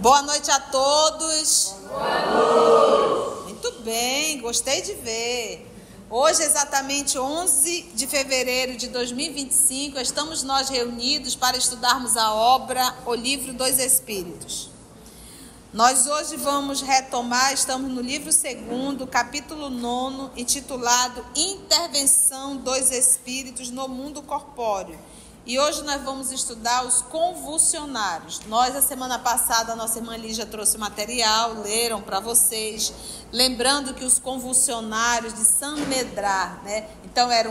Boa noite a todos. Boa noite. Muito bem, gostei de ver. Hoje, exatamente 11 de fevereiro de 2025, estamos nós reunidos para estudarmos a obra O Livro dos Espíritos. Nós hoje vamos retomar, estamos no livro 2º, capítulo 9, intitulado Intervenção dos Espíritos no Mundo Corpóreo. E hoje nós vamos estudar os convulsionários. Nós, a semana passada, a nossa irmã Lígia trouxe o material, leram para vocês. Lembrando que os convulsionários de Saint Médard, né? Então era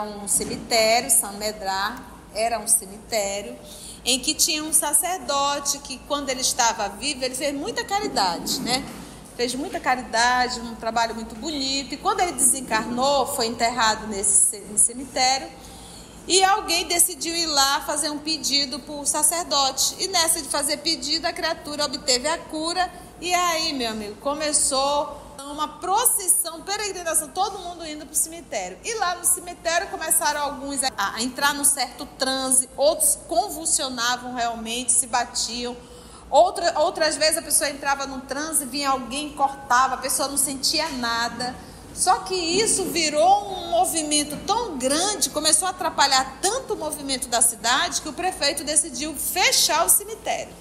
um cemitério, Saint Médard era um cemitério, em que tinha um sacerdote que, quando ele estava vivo, ele fez muita caridade, né? Fez muita caridade, um trabalho muito bonito. E quando ele desencarnou, foi enterrado nesse cemitério. E alguém decidiu ir lá fazer um pedido para o sacerdote. E nessa de fazer pedido, a criatura obteve a cura. E aí, meu amigo, começou uma procissão, peregrinação, todo mundo indo para o cemitério. E lá no cemitério começaram alguns a entrar num certo transe, outros convulsionavam realmente, se batiam. Outras vezes a pessoa entrava num transe, vinha alguém, cortava, a pessoa não sentia nada. Só que isso virou um movimento tão grande, começou a atrapalhar tanto o movimento da cidade, que o prefeito decidiu fechar o cemitério.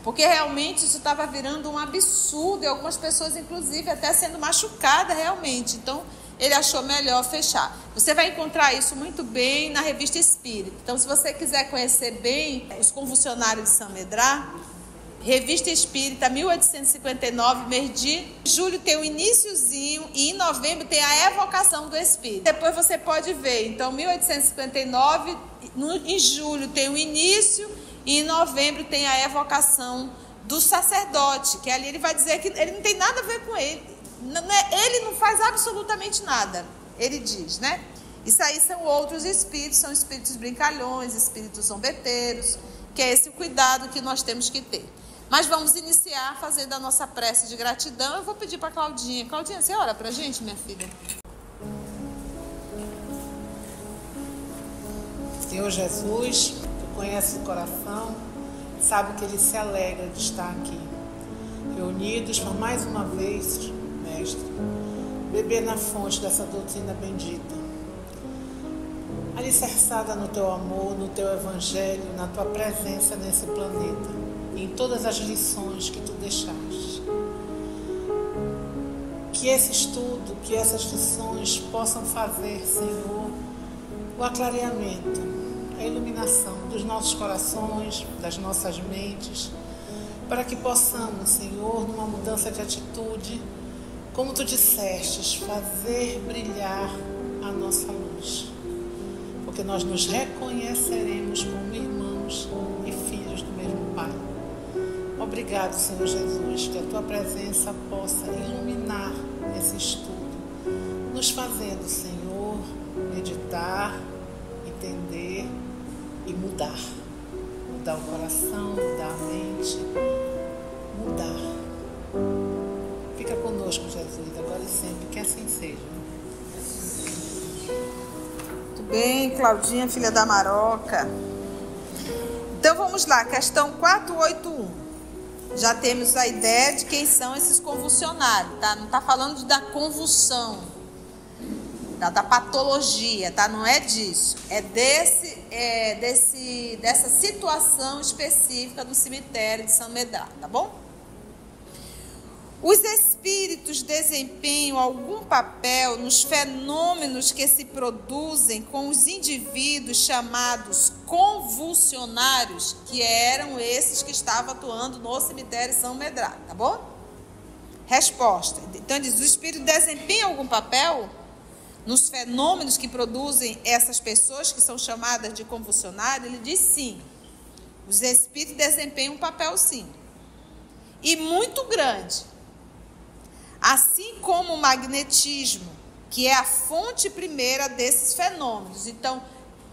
Porque realmente isso estava virando um absurdo, e algumas pessoas, inclusive, até sendo machucadas realmente. Então, ele achou melhor fechar. Você vai encontrar isso muito bem na Revista Espírita. Então, se você quiser conhecer bem os convulsionários de Saint Médard, Revista Espírita, 1859, mês de julho tem o iniciozinho e em novembro tem a evocação do Espírito. Depois você pode ver, então 1859, em julho tem o início e em novembro tem a evocação do sacerdote, que ali ele vai dizer que ele não tem nada a ver com ele. Ele não faz absolutamente nada, ele diz, né? Isso aí são outros espíritos, são espíritos brincalhões, espíritos zombeteiros, que é esse o cuidado que nós temos que ter. Mas vamos iniciar fazendo a nossa prece de gratidão. Eu vou pedir para a Claudinha. Claudinha, você ora para a gente, minha filha? Senhor Jesus, tu conheces o coração, sabe que ele se alegra de estar aqui, reunidos por mais uma vez, Mestre, beber na fonte dessa doutrina bendita, alicerçada no teu amor, no teu evangelho, na tua presença nesse planeta, em todas as lições que tu deixaste. Que esse estudo, que essas lições possam fazer, Senhor, o aclareamento, a iluminação dos nossos corações, das nossas mentes, para que possamos, Senhor, numa mudança de atitude, como tu dissestes, fazer brilhar a nossa luz. Porque nós nos reconheceremos como irmãos e filhos do mesmo Pai. Obrigado, Senhor Jesus, que a tua presença possa iluminar esse estudo, nos fazendo, Senhor, meditar, entender e mudar. Mudar o coração, mudar a mente, mudar. Fica conosco, Jesus, agora e sempre, que assim seja. Muito bem, Claudinha, filha da Maroca. Então vamos lá, questão 481. Já temos a ideia de quem são esses convulsionários, tá? Não está falando da convulsão, da patologia, tá? Não é disso. É dessa situação específica do cemitério de Saint Médard, tá bom? Os espíritos desempenham algum papel nos fenômenos que se produzem com os indivíduos chamados convulsionários, que eram esses que estavam atuando no cemitério de Saint Médard, tá bom? Resposta. Então diz, os espíritos desempenham algum papel nos fenômenos que produzem essas pessoas que são chamadas de convulsionários? Ele diz sim. Os espíritos desempenham um papel sim. E muito grande. Assim como o magnetismo, que é a fonte primeira desses fenômenos. Então,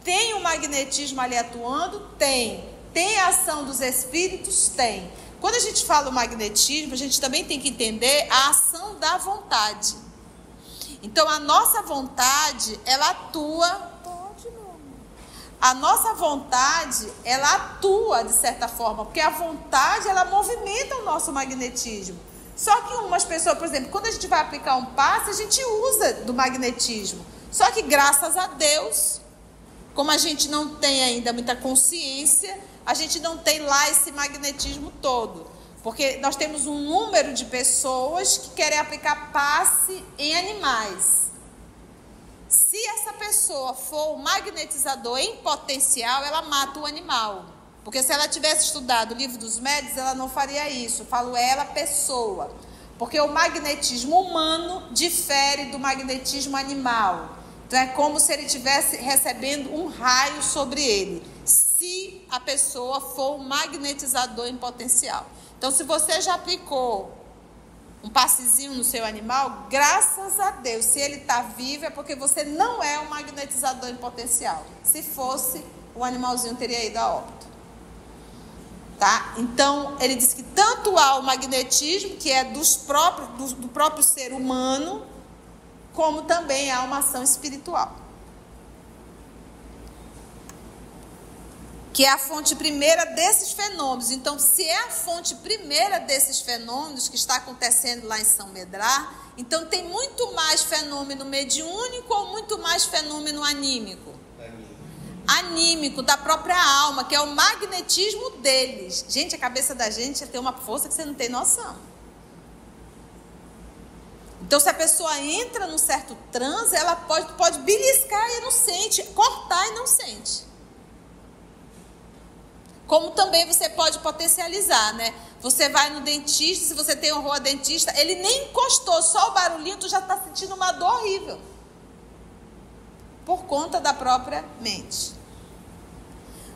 tem o magnetismo ali atuando? Tem. Tem a ação dos espíritos? Tem. Quando a gente fala o magnetismo, a gente também tem que entender a ação da vontade. Então, a nossa vontade, ela atua a nossa vontade, ela atua de certa forma, porque a vontade, ela movimenta o nosso magnetismo. Só que umas pessoas, por exemplo, quando a gente vai aplicar um passe, a gente usa do magnetismo. Só que graças a Deus, como a gente não tem ainda muita consciência, a gente não tem lá esse magnetismo todo. Porque nós temos um número de pessoas que querem aplicar passe em animais. Se essa pessoa for o magnetizador em potencial, ela mata o animal. Porque se ela tivesse estudado o livro dos médios, ela não faria isso. Falo ela, pessoa. Porque o magnetismo humano difere do magnetismo animal. Então é como se ele estivesse recebendo um raio sobre ele. Se a pessoa for um magnetizador em potencial. Então, se você já aplicou um passezinho no seu animal, graças a Deus, se ele está vivo, é porque você não é um magnetizador em potencial. Se fosse, o animalzinho teria ido a óbito. Tá? Então, ele diz que tanto há o magnetismo, que é do próprio ser humano, como também há uma ação espiritual. Que é a fonte primeira desses fenômenos. Então, se é a fonte primeira desses fenômenos que está acontecendo lá em São Medrar, então tem muito mais fenômeno mediúnico ou muito mais fenômeno anímico? Anímico, da própria alma, que é o magnetismo deles. Gente, a cabeça da gente tem uma força que você não tem noção. Então, se a pessoa entra num certo transe, ela pode beliscar e não sente, cortar e não sente. Como também você pode potencializar, né? Você vai no dentista, se você tem horror a dentista, ele nem encostou, só o barulhinho, tu já está sentindo uma dor horrível. Por conta da própria mente.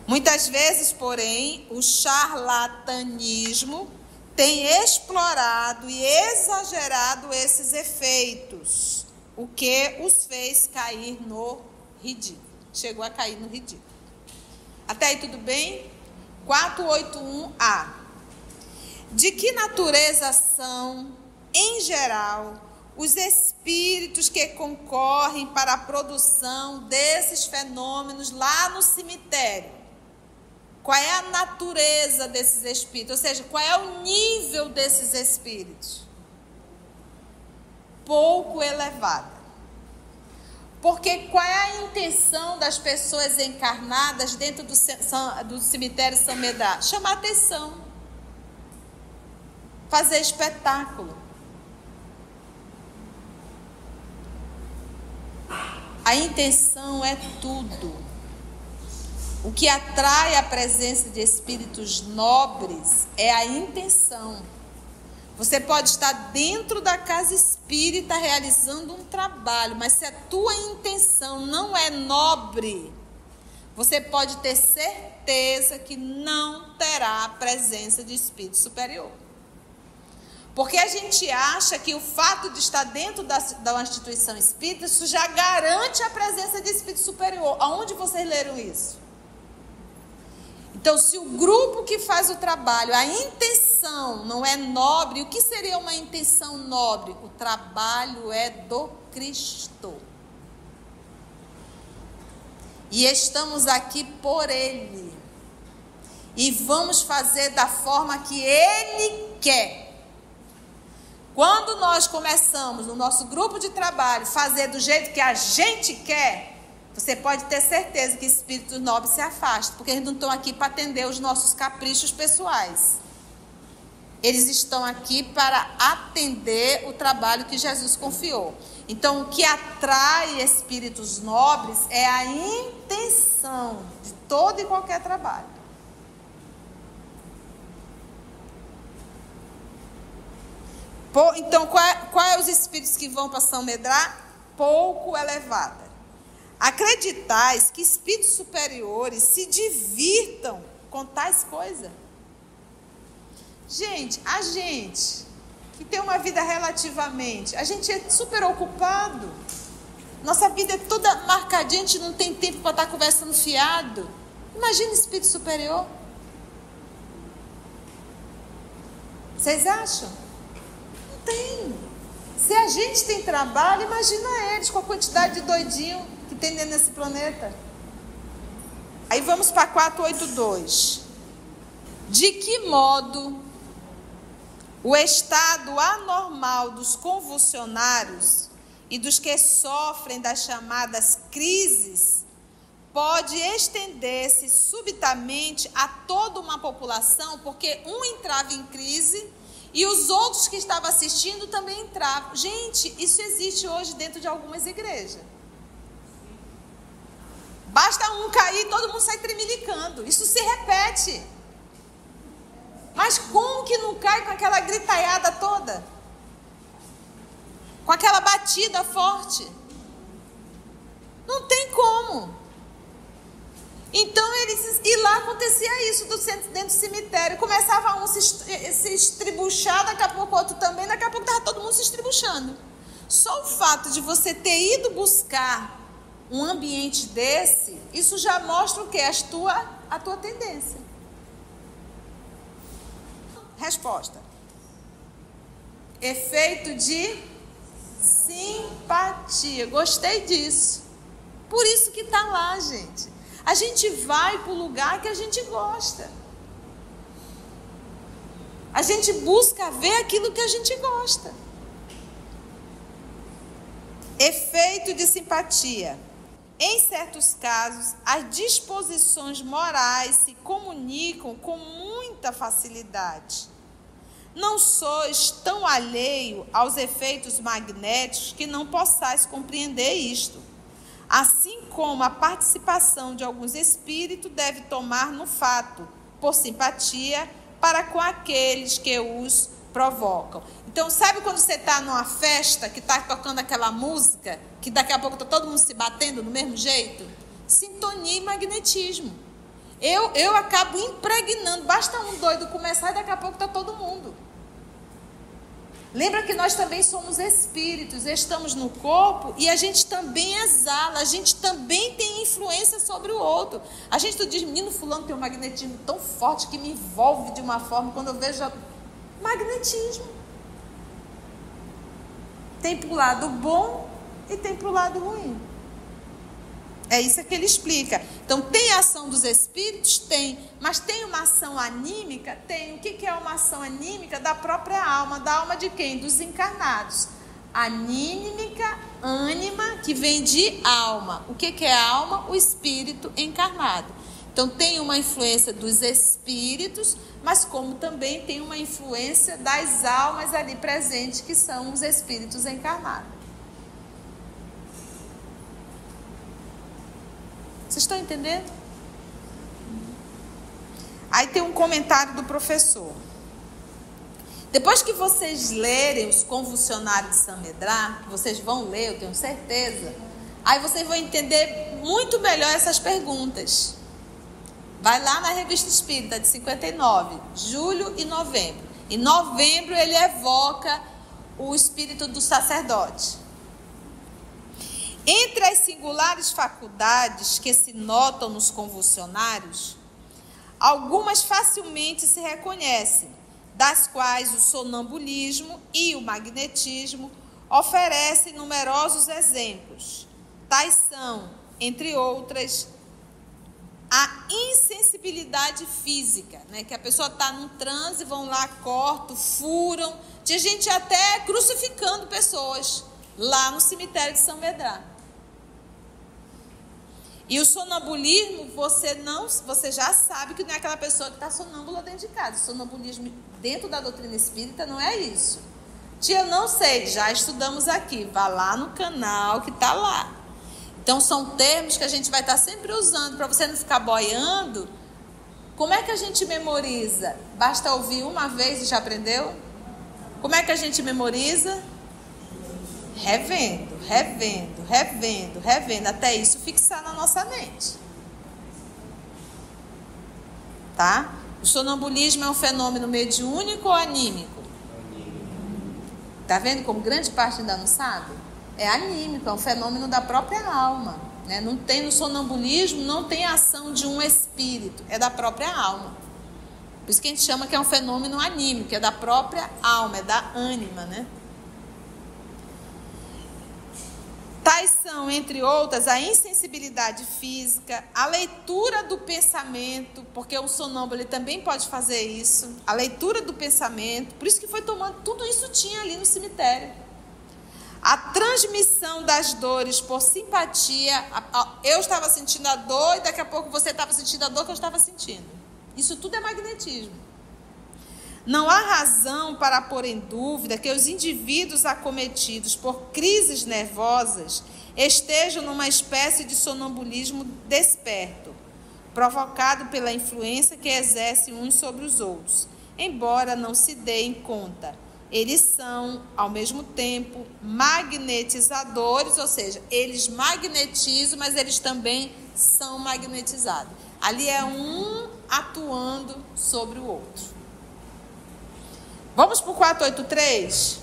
Muitas vezes, porém, o charlatanismo tem explorado e exagerado esses efeitos, o que os fez cair no ridículo. Chegou a cair no ridículo. Até aí tudo bem? 481A. De que natureza são, em geral, os espíritos que concorrem para a produção desses fenômenos lá no cemitério? Qual é a natureza desses espíritos? Ou seja, qual é o nível desses espíritos? Pouco elevada. Porque qual é a intenção das pessoas encarnadas dentro do cemitério São Medrar? Chamar atenção. Fazer espetáculo. A intenção é tudo. O que atrai a presença de espíritos nobres é a intenção. Você pode estar dentro da casa espírita realizando um trabalho, mas se a tua intenção não é nobre, você pode ter certeza que não terá a presença de espírito superior. Porque a gente acha que o fato de estar dentro da instituição espírita, isso já garante a presença de espírito superior. Aonde vocês leram isso? Então, se o grupo que faz o trabalho, a intenção não é nobre, o que seria uma intenção nobre? O trabalho é do Cristo. E estamos aqui por Ele. E vamos fazer da forma que Ele quer. Quando nós começamos, no nosso grupo de trabalho, fazer do jeito que a gente quer, você pode ter certeza que espíritos nobres se afastam, porque eles não estão aqui para atender os nossos caprichos pessoais. Eles estão aqui para atender o trabalho que Jesus confiou. Então, o que atrai espíritos nobres é a intenção de todo e qualquer trabalho. Então, qual é os espíritos que vão para São Medrar? Pouco elevada. Acreditais que espíritos superiores se divirtam com tais coisas? Gente, a gente que tem uma vida relativamente, a gente é super ocupado. Nossa vida é toda marcadinha, a gente não tem tempo para estar conversando fiado. Imagina espírito superior. Vocês acham? Não tem. Se a gente tem trabalho, imagina eles com a quantidade de doidinho que tem dentro desse planeta. Aí vamos para 482. De que modo o estado anormal dos convulsionários e dos que sofrem das chamadas crises pode estender-se subitamente a toda uma população, porque um entrava em crise e os outros que estavam assistindo também entravam. Gente, isso existe hoje dentro de algumas igrejas. Basta um cair, todo mundo sai tremelicando. Isso se repete. Mas como que não cai com aquela gritaiada toda? Com aquela batida forte? Não tem como. Então, e lá acontecia isso dentro do cemitério. Começava um se estribuchar, daqui a pouco outro também, daqui a pouco estava todo mundo se estribuchando. Só o fato de você ter ido buscar um ambiente desse, isso já mostra o quê? A tua tendência. Resposta. Efeito de simpatia. Gostei disso. Por isso que está lá, gente. A gente vai para o lugar que a gente gosta. A gente busca ver aquilo que a gente gosta. Efeito de simpatia. Em certos casos, as disposições morais se comunicam com muita facilidade. Não sois tão alheio aos efeitos magnéticos que não possais compreender isto. Assim como a participação de alguns espíritos deve tomar no fato, por simpatia, para com aqueles que os provocam. Então, sabe quando você está numa festa, que está tocando aquela música, que daqui a pouco está todo mundo se batendo do mesmo jeito? Sintonia e magnetismo. Eu acabo impregnando, basta um doido começar e daqui a pouco está todo mundo. Lembra que nós também somos espíritos, estamos no corpo e a gente também exala, a gente também tem influência sobre o outro. A gente diz, menino fulano tem um magnetismo tão forte que me envolve de uma forma, quando eu vejo magnetismo. Tem para o lado bom e tem para o lado ruim. É isso que ele explica. Então, tem a ação dos espíritos? Tem. Mas tem uma ação anímica? Tem. O que é uma ação anímica? Da própria alma. Da alma de quem? Dos encarnados. Anímica, ânima, que vem de alma. O que é alma? O espírito encarnado. Então, tem uma influência dos espíritos, mas como também tem uma influência das almas ali presentes, que são os espíritos encarnados. Vocês estão entendendo? Aí tem um comentário do professor. Depois que vocês lerem os convulsionários de Samedrá, vocês vão ler, eu tenho certeza, aí vocês vão entender muito melhor essas perguntas. Vai lá na Revista Espírita de 59, julho e novembro. Em novembro ele evoca o espírito do sacerdote. Entre as singulares faculdades que se notam nos convulsionários, algumas facilmente se reconhecem, das quais o sonambulismo e o magnetismo oferecem numerosos exemplos. Tais são, entre outras, a insensibilidade física, né? Que a pessoa está num transe, vão lá, cortam, furam. Tinha gente até crucificando pessoas lá no cemitério de São Medrá. E o sonambulismo, você já sabe que não é aquela pessoa que está sonâmbula dentro de casa. O sonambulismo dentro da doutrina espírita não é isso. Tia, não sei, já estudamos aqui. Vá lá no canal que está lá. Então, são termos que a gente vai estar sempre usando para você não ficar boiando. Como é que a gente memoriza? Basta ouvir uma vez e já aprendeu? Como é que a gente memoriza? Revendo, até isso fixar na nossa mente. Tá? O sonambulismo é um fenômeno mediúnico ou anímico? Tá vendo como grande parte ainda não sabe? É anímico, é um fenômeno da própria alma, né? Não tem no sonambulismo, não tem a ação de um espírito, é da própria alma. Por isso que a gente chama que é um fenômeno anímico, é da própria alma, é da ânima, né? Tais são, entre outras, a insensibilidade física, a leitura do pensamento, porque o sonâmbulo ele também pode fazer isso, a leitura do pensamento, por isso que foi tomando, tudo isso tinha ali no cemitério. A transmissão das dores por simpatia, eu estava sentindo a dor e daqui a pouco você estava sentindo a dor que eu estava sentindo. Isso tudo é magnetismo. Não há razão para pôr em dúvida que os indivíduos acometidos por crises nervosas estejam numa espécie de sonambulismo desperto, provocado pela influência que exercem uns sobre os outros, embora não se deem conta. Eles são, ao mesmo tempo, magnetizadores, ou seja, eles magnetizam, mas eles também são magnetizados. Ali é um atuando sobre o outro. Vamos para o 483?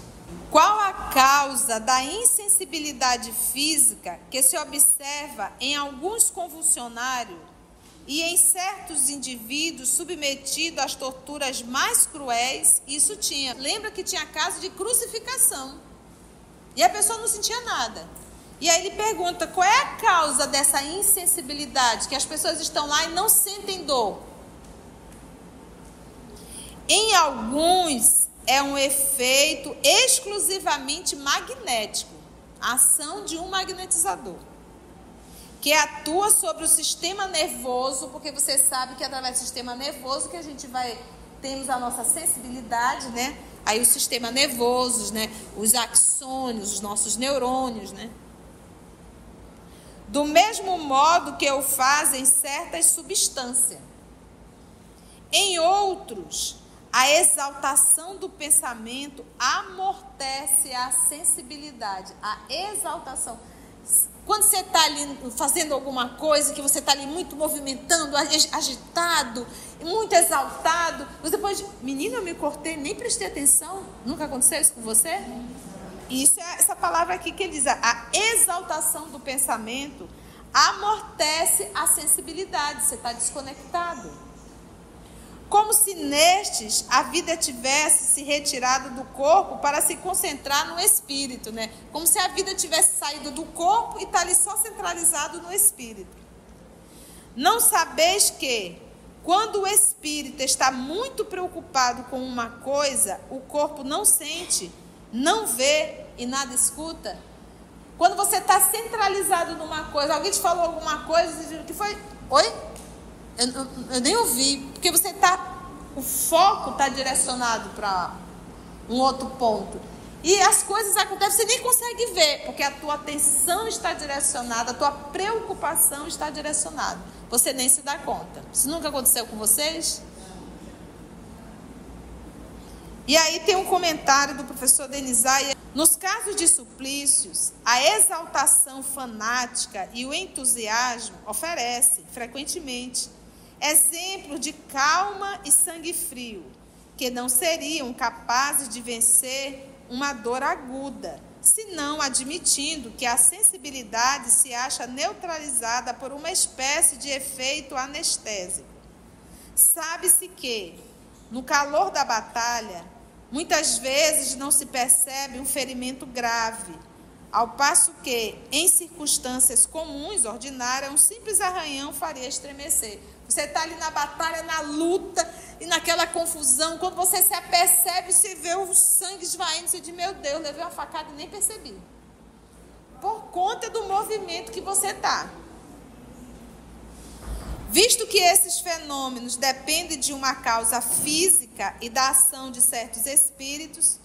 Qual a causa da insensibilidade física que se observa em alguns convulsionários e em certos indivíduos submetidos às torturas mais cruéis? Isso tinha. Lembra que tinha caso de crucificação. E a pessoa não sentia nada. E aí ele pergunta, qual é a causa dessa insensibilidade? Que as pessoas estão lá e não sentem dor. Em alguns é um efeito exclusivamente magnético, a ação de um magnetizador, que atua sobre o sistema nervoso, porque você sabe que é através do sistema nervoso que a gente temos a nossa sensibilidade, né? Aí o sistema nervoso, né? Os axônios, os nossos neurônios, né? Do mesmo modo que o fazem certas substâncias. Em outros, a exaltação do pensamento amortece a sensibilidade. A exaltação. Quando você está ali fazendo alguma coisa, que você está ali muito movimentando, agitado, muito exaltado, você pode... Menina, eu me cortei, nem prestei atenção. Nunca aconteceu isso com você? Isso é essa palavra aqui que ele diz. A exaltação do pensamento amortece a sensibilidade. Você está desconectado. Como se nestes a vida tivesse se retirado do corpo para se concentrar no espírito, né? Como se a vida tivesse saído do corpo e está ali só centralizado no espírito. Não sabeis que, quando o espírito está muito preocupado com uma coisa, o corpo não sente, não vê e nada escuta? Quando você está centralizado numa coisa, alguém te falou alguma coisa, o que foi? Oi? Eu nem ouvi, porque o foco está direcionado para um outro ponto. E as coisas acontecem, você nem consegue ver, porque a tua atenção está direcionada, a tua preocupação está direcionada. Você nem se dá conta. Isso nunca aconteceu com vocês? E aí tem um comentário do professor Denizai. Nos casos de suplícios, a exaltação fanática e o entusiasmo oferecem, frequentemente, exemplos de calma e sangue frio, que não seriam capazes de vencer uma dor aguda, senão admitindo que a sensibilidade se acha neutralizada por uma espécie de efeito anestésico. Sabe-se que, no calor da batalha, muitas vezes não se percebe um ferimento grave, ao passo que, em circunstâncias comuns, ordinárias, um simples arranhão faria estremecer. Você está ali na batalha, na luta e naquela confusão. Quando você se apercebe, você vê o sangue esvaindo. Você diz, meu Deus, levei uma facada e nem percebi. Por conta do movimento que você está. Visto que esses fenômenos dependem de uma causa física e da ação de certos espíritos,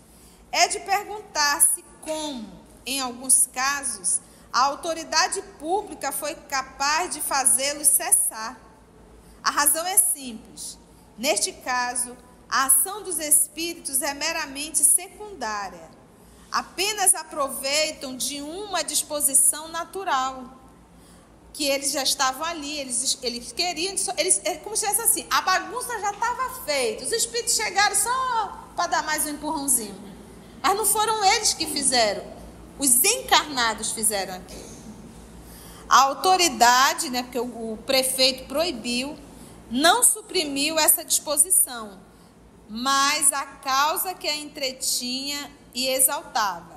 é de perguntar-se como, em alguns casos, a autoridade pública foi capaz de fazê-los cessar. A razão é simples. Neste caso, a ação dos espíritos é meramente secundária. Apenas aproveitam de uma disposição natural, que eles já estavam ali, eles queriam, como se fosse assim, a bagunça já estava feita, os espíritos chegaram só para dar mais um empurrãozinho. Mas não foram eles que fizeram, os encarnados fizeram aquilo. A autoridade, né, porque o prefeito proibiu, não suprimiu essa disposição, mas a causa que a entretinha e exaltava.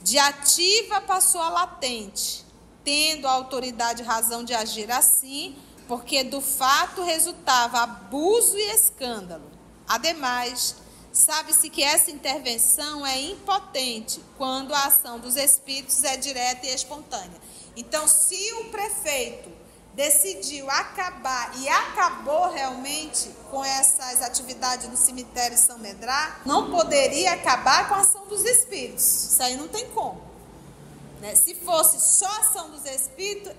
De ativa passou a latente, tendo a autoridade razão de agir assim, porque do fato resultava abuso e escândalo. Ademais, sabe-se que essa intervenção é impotente quando a ação dos espíritos é direta e espontânea. Então, se o prefeito decidiu acabar, e acabou realmente com essas atividades no cemitério São Medrá, não poderia acabar com a ação dos espíritos. Isso aí não tem como, né? Se fosse só a ação dos espíritos,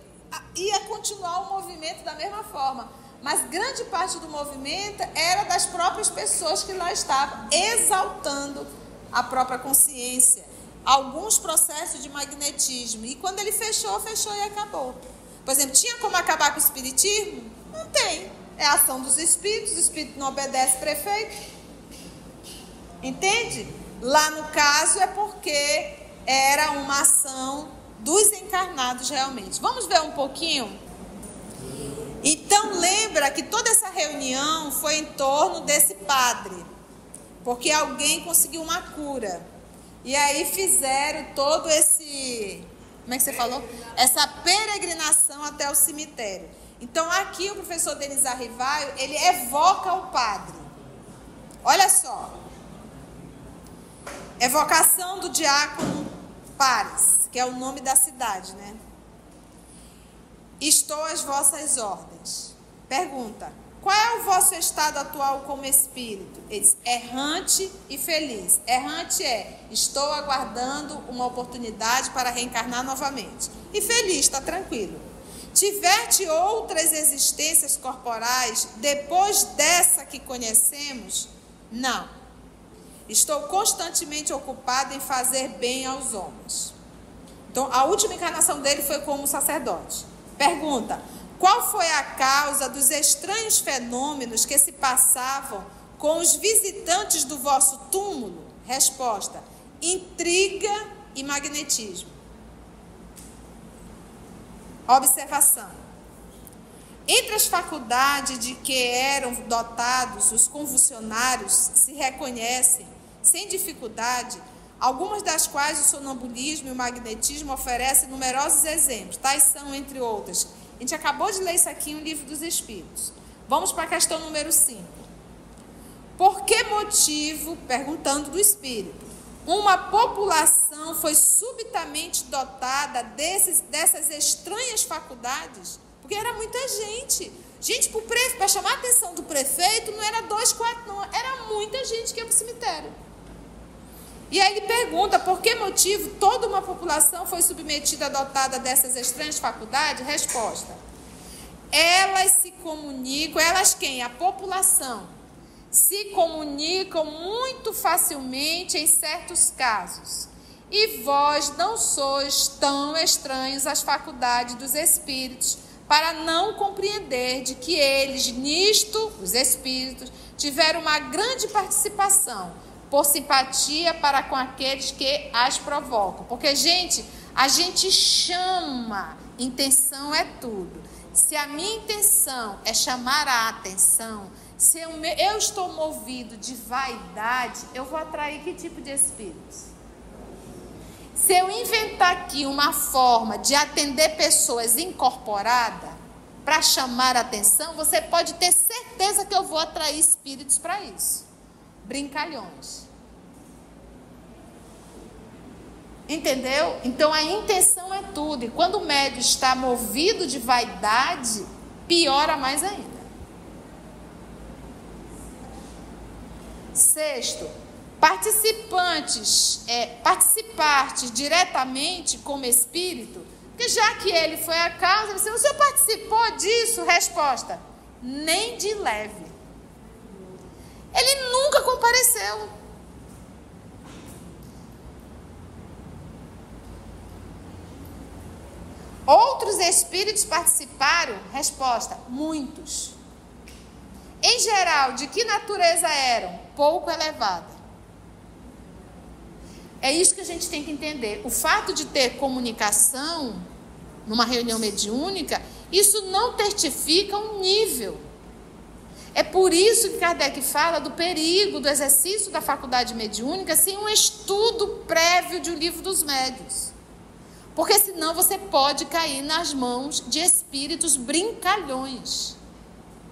ia continuar o movimento da mesma forma. Mas grande parte do movimento era das próprias pessoas que lá estavam, exaltando a própria consciência, alguns processos de magnetismo. E quando ele fechou e acabou. Por exemplo, tinha como acabar com o espiritismo? Não tem. É a ação dos espíritos, o espírito não obedece ao prefeito. Entende? Lá no caso é porque era uma ação dos encarnados realmente. Vamos ver um pouquinho? Então lembra que toda essa reunião foi em torno desse padre, porque alguém conseguiu uma cura. E aí fizeram todo esse... Como é que você falou? Essa peregrinação até o cemitério. Então, aqui o professor Denis Arrivaio, ele evoca o padre. Olha só. Evocação do diácono Pares, que é o nome da cidade, né? Estou às vossas ordens. Pergunta: qual é o vosso estado atual como espírito? Ele diz: errante e feliz. Errante é: estou aguardando uma oportunidade para reencarnar novamente. E feliz, está tranquilo. Tiveste outras existências corporais depois dessa que conhecemos? Não. Estou constantemente ocupado em fazer bem aos homens. Então, a última encarnação dele foi como sacerdote. Pergunta: qual foi a causa dos estranhos fenômenos que se passavam com os visitantes do vosso túmulo? Resposta: intriga e magnetismo. Observação: entre as faculdades de que eram dotados os convulsionários se reconhecem, sem dificuldade, algumas das quais o sonambulismo e o magnetismo oferecem numerosos exemplos. Tais são, entre outras... A gente acabou de ler isso aqui no Livro dos Espíritos. Vamos para a questão número 5. Por que motivo, perguntando do espírito, uma população foi subitamente dotada dessas estranhas faculdades? Porque era muita gente. Gente, para chamar a atenção do prefeito, não era 2, 4, não. Era muita gente que ia para o cemitério. E aí ele pergunta: por que motivo toda uma população foi submetida a dotada dessas estranhas faculdades? Resposta: elas se comunicam, elas quem? A população. Se comunicam muito facilmente em certos casos. E vós não sois tão estranhos às faculdades dos espíritos, para não compreender de que eles, nisto, os espíritos, tiveram uma grande participação, por simpatia para com aqueles que as provocam. Porque, gente, a gente chama, intenção é tudo. Se a minha intenção é chamar a atenção, se eu estou movido de vaidade, eu vou atrair que tipo de espíritos? Se eu inventar aqui uma forma de atender pessoas incorporadas para chamar a atenção, você pode ter certeza que eu vou atrair espíritos para isso. Brincalhões. Entendeu? Então a intenção é tudo. E quando o médium está movido de vaidade, piora mais ainda. Sexto, participartes diretamente como espírito, porque já que ele foi a causa, você, o senhor participou disso? Resposta: nem de leve. Ele nunca compareceu. Outros espíritos participaram? Resposta: muitos. Em geral, de que natureza eram? Pouco elevada. É isso que a gente tem que entender. O fato de ter comunicação numa reunião mediúnica, isso não testifica um nível. É por isso que Kardec fala do perigo do exercício da faculdade mediúnica sem um estudo prévio de O Livro dos Médiuns. Porque senão você pode cair nas mãos de espíritos brincalhões,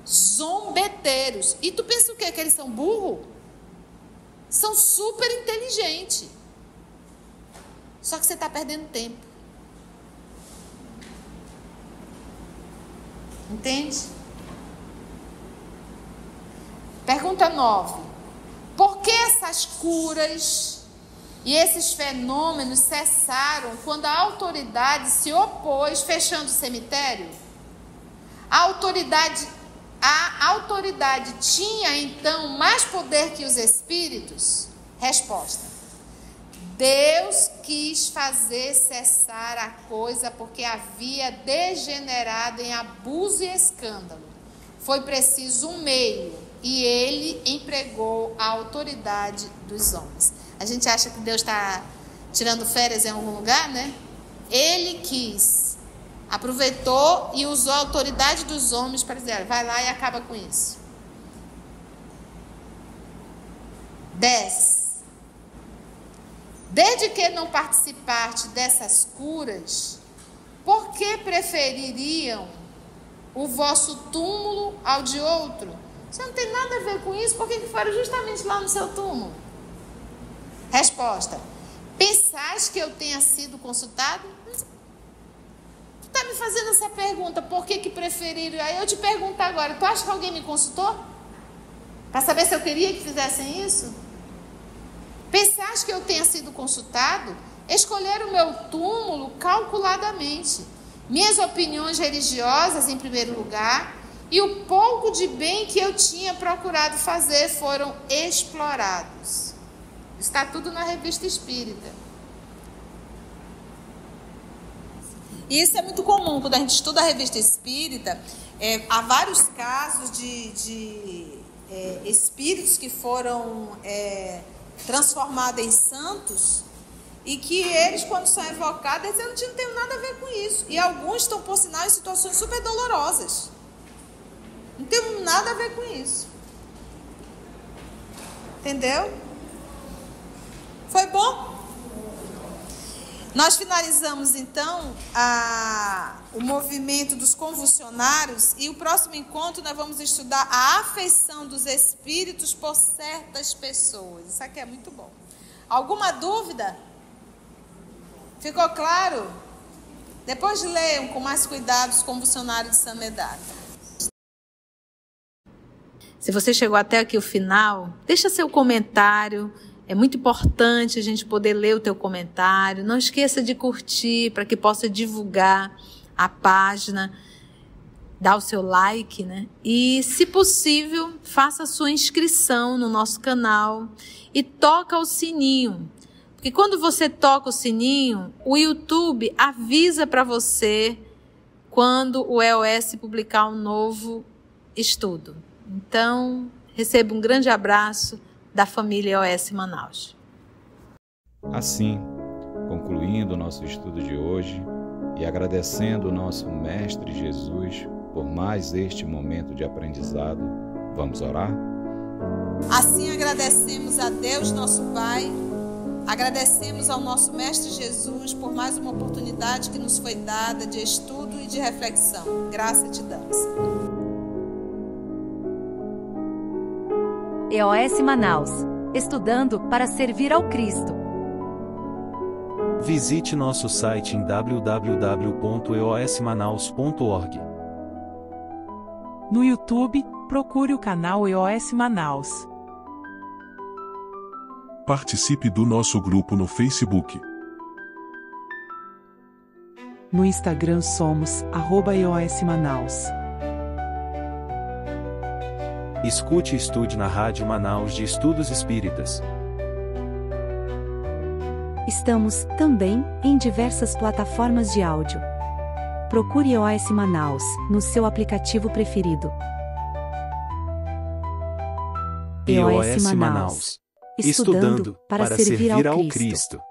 zombeteiros. E tu pensa o quê? Que eles são burros? São super inteligentes. Só que você está perdendo tempo. Entende? Pergunta 9. Por que essas curas e esses fenômenos cessaram quando a autoridade se opôs fechando o cemitério? A autoridade tinha então mais poder que os espíritos? Resposta: Deus quis fazer cessar a coisa porque havia degenerado em abuso e escândalo. Foi preciso um meio e ele empregou a autoridade dos homens. A gente acha que Deus está tirando férias em algum lugar, né? Ele quis, aproveitou e usou a autoridade dos homens para dizer: vai lá e acaba com isso. 10. Desde que não participaste dessas curas, por que prefeririam o vosso túmulo ao de outro? Você não tem nada a ver com isso, por que foram justamente lá no seu túmulo? Resposta: pensais que eu tenha sido consultado? Tu está me fazendo essa pergunta, por que preferiram? Aí eu te pergunto agora, tu acha que alguém me consultou? Para saber se eu queria que fizessem isso? Pensais que eu tenha sido consultado? Escolheram o meu túmulo calculadamente. Minhas opiniões religiosas em primeiro lugar e o pouco de bem que eu tinha procurado fazer foram explorados. Está tudo na Revista Espírita. E isso é muito comum quando a gente estuda a Revista Espírita. Há vários casos de espíritos que foram transformados em santos e que eles, quando são evocados, eles não têm nada a ver com isso. E alguns estão, por sinal, em situações super dolorosas. Não tem nada a ver com isso. Entendeu? Foi bom? Nós finalizamos, então, o movimento dos convulsionários e o próximo encontro nós vamos estudar a afeição dos espíritos por certas pessoas. Isso aqui é muito bom. Alguma dúvida? Ficou claro? Depois leiam com mais cuidado os convulsionários de Samedata. Se você chegou até aqui o final, deixa seu comentário. É muito importante a gente poder ler o teu comentário. Não esqueça de curtir para que possa divulgar a página. Dá o seu like, né? E, se possível, faça a sua inscrição no nosso canal e toca o sininho. Porque quando você toca o sininho, o YouTube avisa para você quando o EOS publicar um novo estudo. Então, receba um grande abraço da família EOS Manaus. Assim, concluindo o nosso estudo de hoje e agradecendo o nosso Mestre Jesus por mais este momento de aprendizado, vamos orar? Assim agradecemos a Deus, nosso Pai, agradecemos ao nosso Mestre Jesus por mais uma oportunidade que nos foi dada de estudo e de reflexão. Graça te damos. EOS Manaus. Estudando para servir ao Cristo. Visite nosso site em www.eosmanaus.org. No YouTube, procure o canal EOS Manaus. Participe do nosso grupo no Facebook. No Instagram somos @EOS Manaus. Escute e estude na Rádio Manaus de Estudos Espíritas. Estamos, também, em diversas plataformas de áudio. Procure EOS Manaus, no seu aplicativo preferido. EOS Manaus. Estudando para servir ao Cristo.